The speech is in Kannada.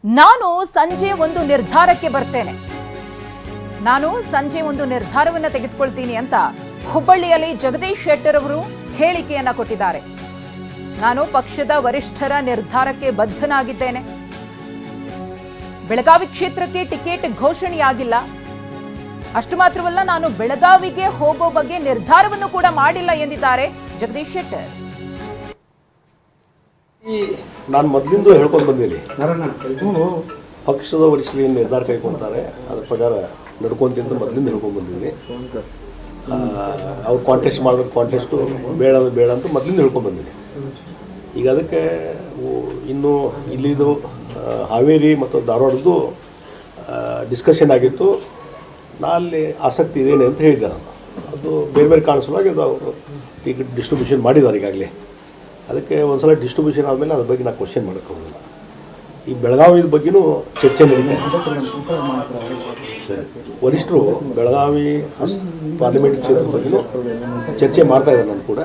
ನಾನು ಸಂಜೆ ಒಂದು ನಿರ್ಧಾರಕ್ಕೆ ಬರ್ತೇನೆ, ನಾನು ಸಂಜೆ ಒಂದು ನಿರ್ಧಾರವನ್ನು ತೆಗೆದುಕೊಳ್ತೀನಿ ಅಂತ ಹುಬ್ಬಳ್ಳಿಯಲ್ಲಿ ಜಗದೀಶ್ ಶೆಟ್ಟರ್ ಅವರು ಹೇಳಿಕೆಯನ್ನ ಕೊಟ್ಟಿದ್ದಾರೆ. ನಾನು ಪಕ್ಷದ ವರಿಷ್ಠರ ನಿರ್ಧಾರಕ್ಕೆ ಬದ್ಧನಾಗಿದ್ದೇನೆ. ಬೆಳಗಾವಿ ಕ್ಷೇತ್ರಕ್ಕೆ ಟಿಕೆಟ್ ಘೋಷಣೆಯಾಗಿಲ್ಲ. ಅಷ್ಟು ಮಾತ್ರವಲ್ಲ, ನಾನು ಬೆಳಗಾವಿಗೆ ಹೋಗೋ ಬಗ್ಗೆ ನಿರ್ಧಾರವನ್ನು ಕೂಡ ಮಾಡಿಲ್ಲ ಎಂದಿದ್ದಾರೆ ಜಗದೀಶ್ ಶೆಟ್ಟರ್. ನಾನು ಮೊದಲಿಂದ ಹೇಳ್ಕೊಂಡು ಬಂದೀನಿ, ಪಕ್ಷದ ವರಿಷ್ಠರು ಏನು ನಿರ್ಧಾರ ಕೈಗೊಳ್ತಾರೆ ಅದ್ರ ಪ್ರಕಾರ ನಡ್ಕೊಂತಿಂತ ಮೊದಲಿಂದ ಹೇಳ್ಕೊಂಡು ಬಂದಿದ್ದೀನಿ. ಅವ್ರು ಕಾಂಟೆಸ್ಟ್ ಮಾಡಿದ್ರೆ ಕಾಂಟೆಸ್ಟು ಬೇಡ ಅಂತ ಮೊದಲಿಂದ ಹೇಳ್ಕೊಂಡು ಬಂದೀನಿ. ಈಗ ಅದಕ್ಕೆ ಇನ್ನೂ ಇಲ್ಲಿದು ಹಾವೇರಿ ಮತ್ತು ಧಾರವಾಡದ್ದು ಡಿಸ್ಕಷನ್ ಆಗಿತ್ತು. ನಾ ಅಲ್ಲಿ ಆಸಕ್ತಿ ಇದೇನೆ ಅಂತ ಹೇಳಿದ್ದೆ. ನಾನು ಅದು ಬೇರೆ ಬೇರೆ ಕಾರಣ ಸಲುವಾಗಿ ಅದು ಅವರು ಟಿಕೆಟ್ ಡಿಸ್ಟ್ರಿಬ್ಯೂಷನ್ ಮಾಡಿದ್ದಾರೆ ಈಗಾಗಲೇ. ಅದಕ್ಕೆ ಒಂದು ಸಲ ಡಿಸ್ಟ್ರಿಬ್ಯೂಷನ್ ಆದಮೇಲೆ ಅದ್ರ ಬಗ್ಗೆ ನಾನು ಕ್ವಶನ್ ಮಾಡೋಕ್ಕೆ ಹೋಗಲ್ಲ. ಈ ಬೆಳಗಾವಿ ಬಗ್ಗೆನೂ ಚರ್ಚೆ ನಡೀತಾ ಇದೆ. ವರಿಷ್ಠರು ಬೆಳಗಾವಿ ಪಾರ್ಲಿಮೆಂಟ್ ಕ್ಷೇತ್ರದ ಬಗ್ಗೆನೂ ಚರ್ಚೆ ಮಾಡ್ತಾ ಇದ್ದಾರೆ. ನಾನು ಕೂಡ